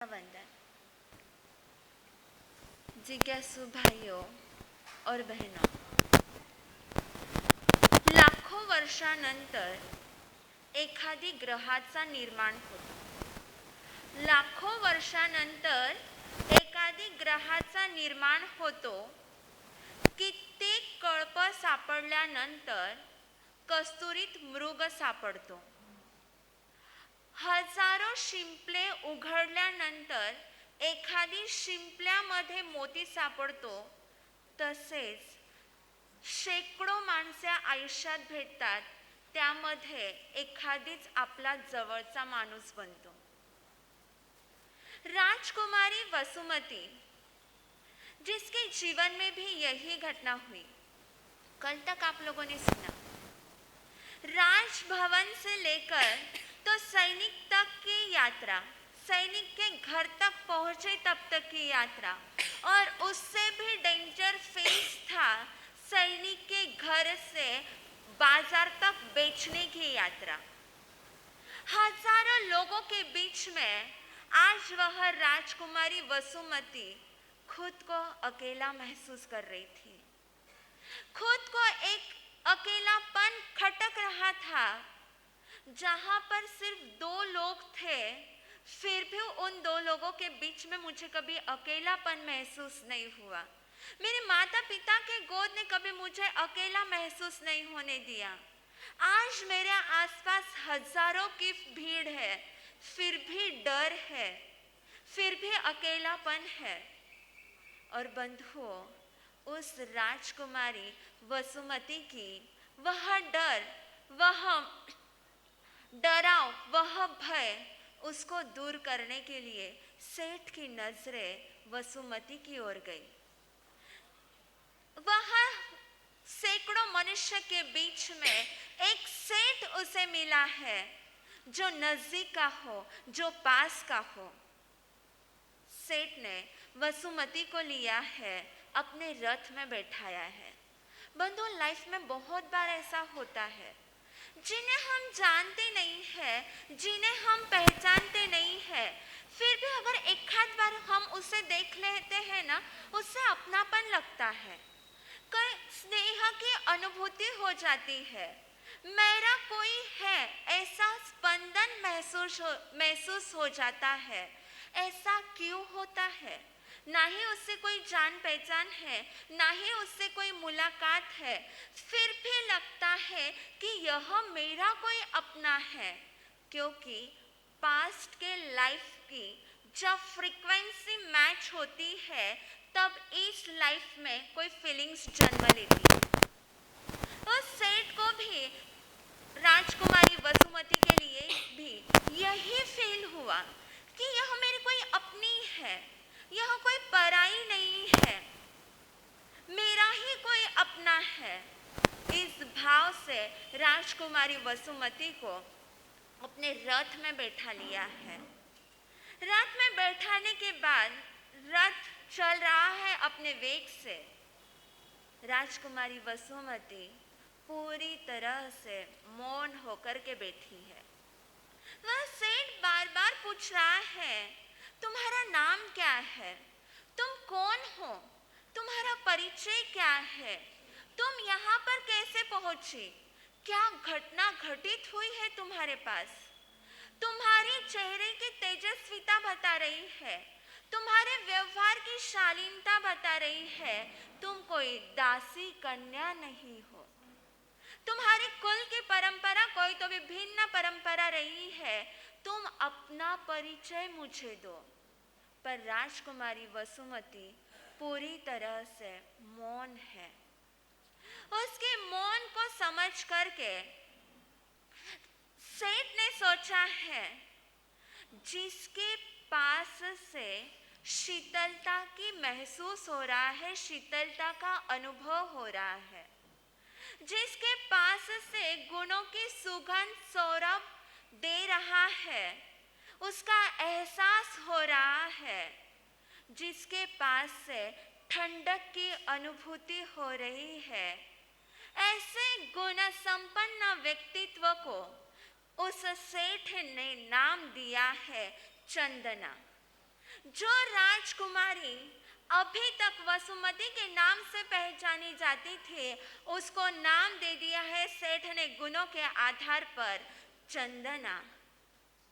वंदन। जिज्ञासु भाइयों और बहनों, लाखों वर्षानंतर एखादी ग्रहाचा निर्माण होतो। लाखों वर्षानंतर एखादी ग्रहाचा निर्माण होतो। कित्येक कळप सापडल्यानंतर कस्तुरीत मृग सापडतो। हजारो शिंपले उघडल्यानंतर एखादी शिंपल्यामध्ये मोती सापडतो। तसेच शेकडो माणसे आयुष्यात भेटतात, त्यामध्ये एखादीच आपला जवळचा माणूस बनतो। राजकुमारी वसुमती, जिसके जीवन में भी यही घटना हुई। कल तक आप लोगों ने सुना, राजभवन से लेकर तो सैनिक तक की यात्रा, सैनिक के घर तक पहुंचे तब तक की यात्रा, और उससे भी डेंजर फेस था सैनिक के घर से बाजार तक बेचने की यात्रा। हजारों लोगों के बीच में आज वह राजकुमारी वसुमती खुद को अकेला महसूस कर रही थी। खुद को एक अकेलापन खटक रहा था। जहां पर सिर्फ 2 लोग थे, फिर भी उन 2 लोगों के बीच में मुझे कभी अकेलापन महसूस नहीं हुआ। मेरे माता पिता के गोद ने कभी मुझे अकेला महसूस नहीं होने दिया। आज मेरे आसपास हजारों की भीड़ है, फिर भी डर है, फिर भी अकेलापन है। और बंधुओं, उस राजकुमारी वसुमती की वह डर, वह डराव, वह भय, उसको दूर करने के लिए सेठ की नजरें वसुमती की ओर गई। वह सैकड़ों मनुष्य के बीच में एक सेठ उसे मिला है, जो नजदीक का हो, जो पास का हो। सेठ ने वसुमती को लिया है, अपने रथ में बैठाया है। बंधु, लाइफ में बहुत बार ऐसा होता है, जिन्हें हम जानते नहीं हैं, जिन्हें हम पहचानते नहीं हैं, फिर भी अगर एक आध बार हम उसे देख लेते हैं ना, उससे अपनापन लगता है, कई स्नेह की अनुभूति हो जाती है। मेरा कोई है, ऐसा स्पंदन महसूस हो जाता है। ऐसा क्यों होता है? ना ही उससे कोई जान पहचान है, ना ही उससे कोई मुलाकात है, फिर भी लगता है कि यह मेरा कोई अपना है। क्योंकि पास्ट के लाइफ की जब फ्रीक्वेंसी मैच होती है, तब इस लाइफ में कोई फीलिंग्स जन्म लेती है। उस सेठ को भी, राजकुमारी वसुमती के लिए भी यही फील हुआ कि यह मेरी कोई अपनी है, यह कोई पराई नहीं है, मेरा ही कोई अपना है। इस भाव से राजकुमारी वसुमती को अपने रथ में बैठा लिया है। रथ में बैठाने के बाद रथ चल रहा है अपने वेग से। राजकुमारी वसुमती पूरी तरह से मौन होकर के बैठी है। वह सेठ बार बार पूछ रहा है, तुम्हारा नाम क्या है? तुम कौन हो? तुम्हारा परिचय क्या है? तुम यहाँ पर कैसे पहुंची? क्या घटना घटित हुई है तुम्हारे पास? तुम्हारे चेहरे की तेजस्विता बता रही है, तुम्हारे व्यवहार की शालीनता बता रही है, तुम कोई दासी कन्या नहीं हो। तुम्हारे कुल की परंपरा कोई तो भी भिन्न परंपरा रही है। तुम अपना परिचय मुझे दो। पर राजकुमारी वसुमती पूरी तरह से मौन है। उसके मौन को समझ करके सेठ ने सोचा है, जिसके पास से शीतलता की महसूस हो रहा है, शीतलता का अनुभव हो रहा है, जिसके पास से गुणों की सुगंध सौरभ दे रहा है, उसका एहसास हो रहा है, जिसके पास से ठंडक की अनुभूति हो रही है, ऐसे गुण संपन्न व्यक्तित्व को उस सेठ ने नाम दिया है चंदना। जो राजकुमारी अभी तक वसुमती के नाम से पहचानी जाती थी, उसको नाम दे दिया है सेठ ने गुणों के आधार पर चंदना।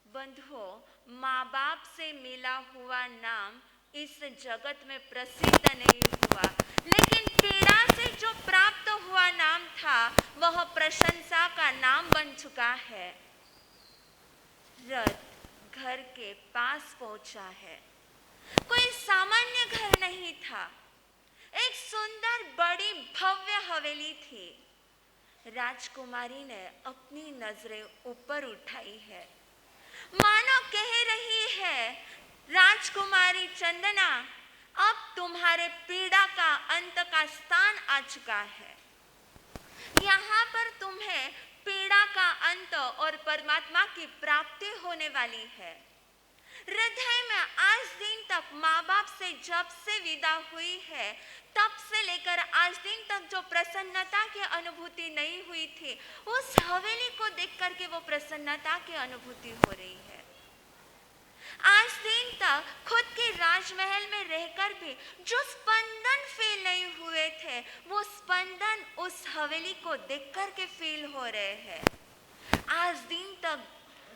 बंधुओं, माँ बाप से मिला हुआ नाम इस जगत में प्रसिद्ध नहीं हुआ, लेकिन पीड़ा से जो प्राप्त हुआ नाम था वह प्रशंसा का नाम बन चुका है। रथ घर के पास पहुंचा है। कोई सामान्य घर नहीं था, एक सुंदर बड़ी भव्य हवेली थी। राजकुमारी ने अपनी नजरें ऊपर उठाई है, मानो कह रही है, राजकुमारी चंदना, अब तुम्हारे पीड़ा का अंत का स्थान आ चुका है। यहाँ पर तुम्हें पीड़ा का अंत और परमात्मा की प्राप्ति होने वाली है। हृदय में आज दिन तक माँ बाप से जब से विदा हुई है, तब से लेकर आज दिन तक जो प्रसन्नता की अनुभूति नहीं हुई थी, उस हवेली को देख करके वो प्रसन्नता की अनुभूति हो रही है। आज दिन तक खुद के राजमहल में रहकर भी जो स्पंदन फील नहीं हुए थे, वो स्पंदन उस हवेली को देख करके फील हो रहे हैं। आज दिन तक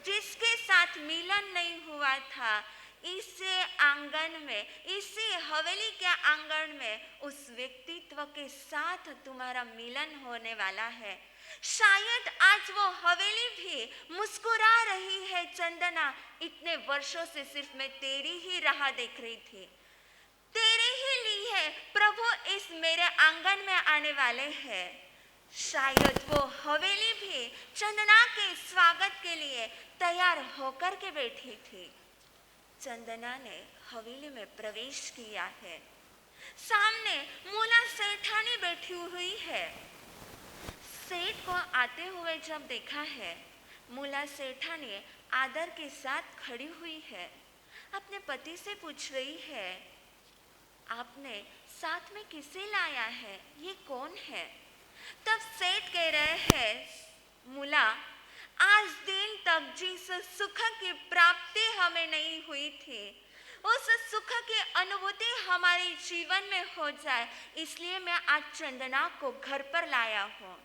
जिसके साथ मिलन नहीं हुआ था, इसी आंगन में, इसी हवेली के आंगन में उस व्यक्तित्व के साथ तुम्हारा मिलन होने वाला है। शायद आज वो हवेली भी मुस्कुरा रही है, चंदना, इतने वर्षों से सिर्फ मैं तेरी ही राह देख रही थी, तेरे ही लिए प्रभु इस मेरे आंगन में आने वाले हैं। शायद वो हवेली भी चंदना के स्वागत के लिए तैयार होकर के बैठी थी। चंदना ने हवेली में प्रवेश किया है। सामने मूला सेठानी बैठी हुई है। सेठ को आते हुए जब देखा है, मूला सेठानी आदर के साथ खड़ी हुई है। अपने पति से पूछ रही है, आपने साथ में किसे लाया है, ये कौन है? तब सेठ कह रहे हैं, मूला, आज दिन तक जिस सुख की प्राप्ति हमें नहीं हुई थी, उस सुख की अनुभूति हमारे जीवन में हो जाए, इसलिए मैं आज चंदना को घर पर लाया हूँ।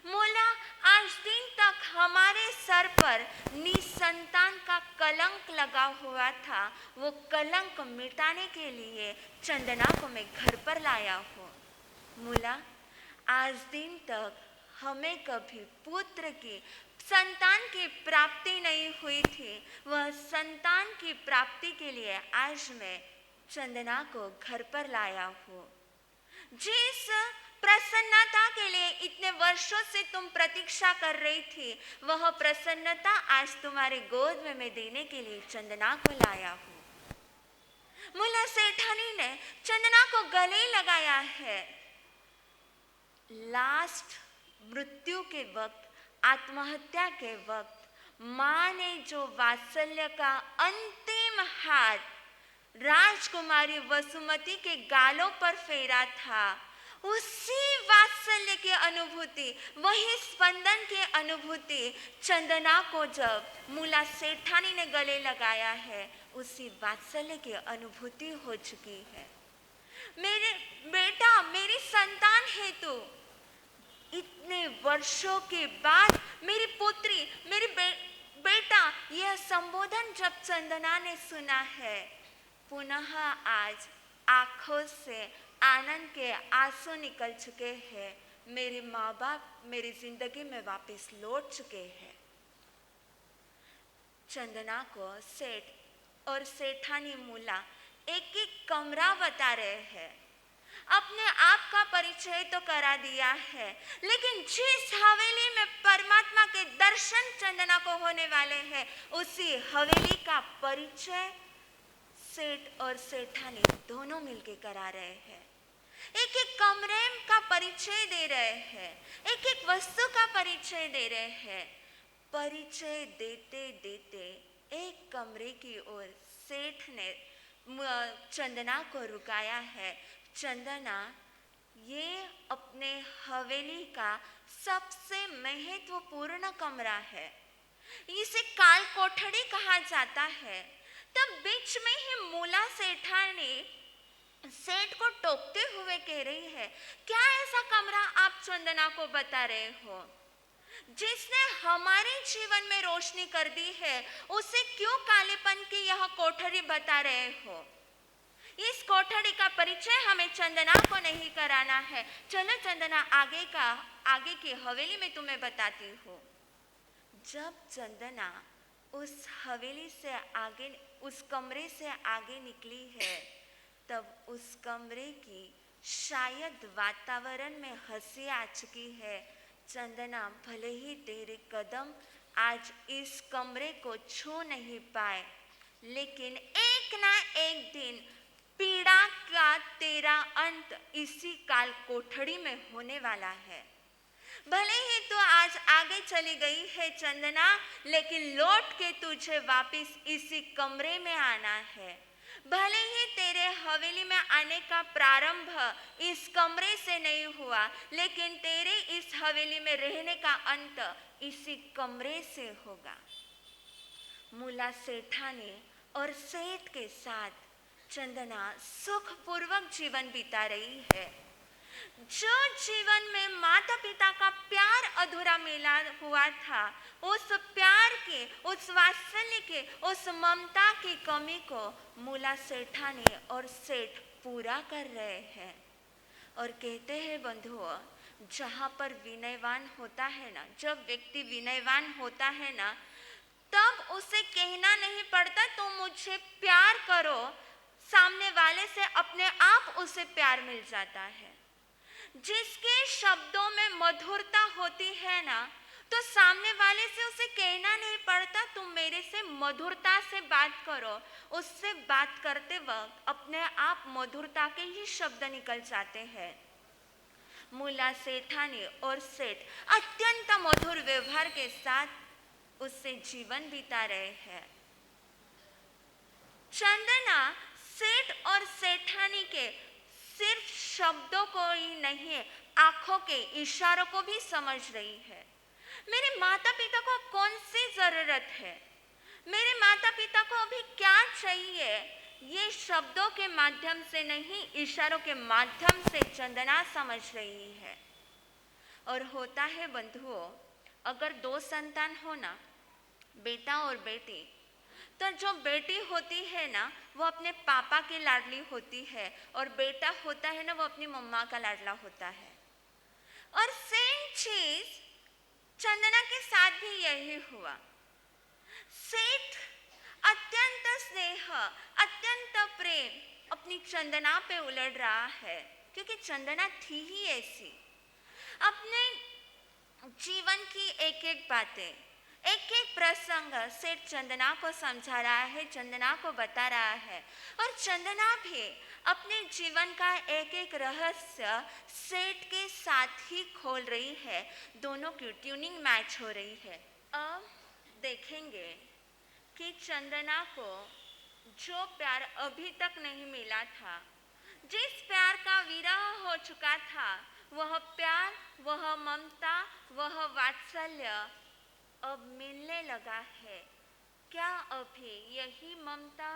मूला, आज दिन तक हमारे सर पर निसंतान का कलंक लगा हुआ था, वो कलंक मिटाने के लिए चंदना को मैं घर पर लाया हूँ। मूला, आज दिन तक हमें कभी पुत्र की, संतान की प्राप्ति नहीं हुई थी, वह संतान की प्राप्ति के लिए आज मैं चंदना को घर पर लाया हूँ। जिस प्रसन्नता के लिए इतने वर्षों से तुम प्रतीक्षा कर रही थी, वह प्रसन्नता आज तुम्हारे गोद में मैं देने के लिए चंदना को लाया हूँ। मूला सेठानी ने चंदना को गले लगाया है। लास्ट मृत्यु के वक्त, आत्महत्या के वक्त माँ ने जो वात्सल्य का अंतिम हाथ राजकुमारी वसुमती के गालों पर फेरा था, उसी वात्सल्य की अनुभूति, वही स्पंदन की अनुभूति चंदना को जब मूला सेठानी ने गले लगाया है, उसी वात्सल्य की अनुभूति हो चुकी है। मेरे बेटा, मेरी संतान है तू। इतने वर्षों के बाद मेरी पुत्री, मेरी बेटा, यह संबोधन जब चंदना ने सुना है, पुनः आज आंखों से आनंद के आंसू निकल चुके हैं। मेरे माँ बाप मेरी जिंदगी में वापस लौट चुके हैं। चंदना को सेठ और सेठानी मूला एक एक कमरा बता रहे हैं। अपने आप का परिचय तो करा दिया है, लेकिन जिस हवेली में परमात्मा के दर्शन चंदना को होने वाले हैं, उसी हवेली का परिचय सेठ और सेठानी दोनों मिलके करा रहे हैं। एक एक कमरे का परिचय दे रहे हैं, एक एक वस्तु का परिचय दे रहे हैं। परिचय देते देते एक कमरे की ओर सेठ ने चंदना को रुकाया है। चंदना, ये अपने हवेली का सबसे महत्वपूर्ण कमरा है। इसे काल कोठड़ी कहा जाता है। तब बीच में ही मूला सेठानी सेठ को टोकते हुए कह रही है, क्या ऐसा कमरा आप चंदना को बता रहे हो? जिसने हमारे जीवन में रोशनी कर दी है, उसे क्यों कालेपन की यह कोठरी बता रहे हो? इस कोठरी का परिचय हमें चंदना को नहीं कराना है। चलो चंदना, आगे की हवेली में तुम्हें बताती हूँ। जब चंदना उस हवेली से आगे, उस कमरे से आगे निकली है, तब उस कमरे की शायद वातावरण में हंसी आ चुकी है। चंदना, भले ही तेरे कदम आज इस कमरे को छू नहीं पाए, लेकिन एक ना एक दिन पीड़ा का तेरा अंत इसी काल कोठड़ी में होने वाला है। भले ही तू आज आगे चली गई है चंदना, लेकिन लौट के तुझे वापस इसी कमरे में आना है। भले ही तेरे हवेली में आने का प्रारंभ इस कमरे से नहीं हुआ, लेकिन तेरे इस हवेली में रहने का अंत इसी कमरे से होगा। मूला सेठानी और सेठ के साथ चंदना सुखपूर्वक जीवन बिता रही है। जो जीवन में माता पिता का प्यार अधूरा मिला हुआ था, उस प्यार के, उस वात्सल्य के, उस ममता की कमी को मूला सेठानी और सेठ पूरा कर रहे हैं। और कहते हैं बंधुओं, जहाँ पर विनयवान होता है ना, जब व्यक्ति विनयवान होता है ना, तब उसे कहना नहीं पड़ता तुम मुझे प्यार करो, सामने वाले से अपने आप उसे प्यार मिल जाता है। जिसके शब्दों में मधुरता होती है ना, तो सामने वाले से उसे कहना नहीं पड़ता तुम मेरे से मधुरता से बात करो। उससे बात करते वक्त अपने आप मधुरता के ही शब्द निकल जाते हैं। मूला सेठानी और सेठ अत्यंत मधुर व्यवहार के साथ उससे जीवन बिता रहे हैं। चंदना सेठ और सेठानी के सिर्फ शब्दों को ही नहीं, आंखों के इशारों को भी समझ रही है। मेरे माता पिता को कौन सी जरूरत है, मेरे माता पिता को अभी क्या चाहिए, ये शब्दों के माध्यम से नहीं, इशारों के माध्यम से चंदना समझ रही है। और होता है बंधुओं, अगर दो संतान हो ना, बेटा और बेटी, तो जो बेटी होती है ना, वो अपने पापा की लाडली होती है, और बेटा होता है ना, वो अपनी मम्मा का लाडला होता है। और सेम चीज चंदना के साथ भी यही हुआ। सेठ अत्यंत स्नेह, अत्यंत प्रेम अपनी चंदना पे उलट रहा है, क्योंकि चंदना थी ही ऐसी। अपने जीवन की एक एक बातें, एक एक प्रसंग सेठ चंदना को समझा रहा है, चंदना को बता रहा है। और चंदना भी अपने जीवन का एक एक रहस्य सेठ के साथ ही खोल रही है। दोनों की ट्यूनिंग मैच हो रही है। अब देखेंगे कि चंदना को जो प्यार अभी तक नहीं मिला था, जिस प्यार का विरह हो चुका था, वह प्यार, वह ममता, वह वात्सल्य अब मिलने लगा है। क्या अभी यही ममता,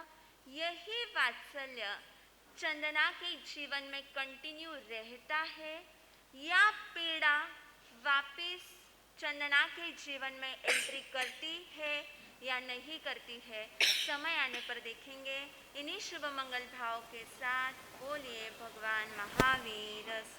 यही वात्सल्य चंदना के जीवन में कंटिन्यू रहता है, या पीड़ा वापस चंदना के जीवन में एंट्री करती है या नहीं करती है? समय आने पर देखेंगे। इन्हीं शुभ मंगल भाव के साथ बोलिए भगवान महावीर।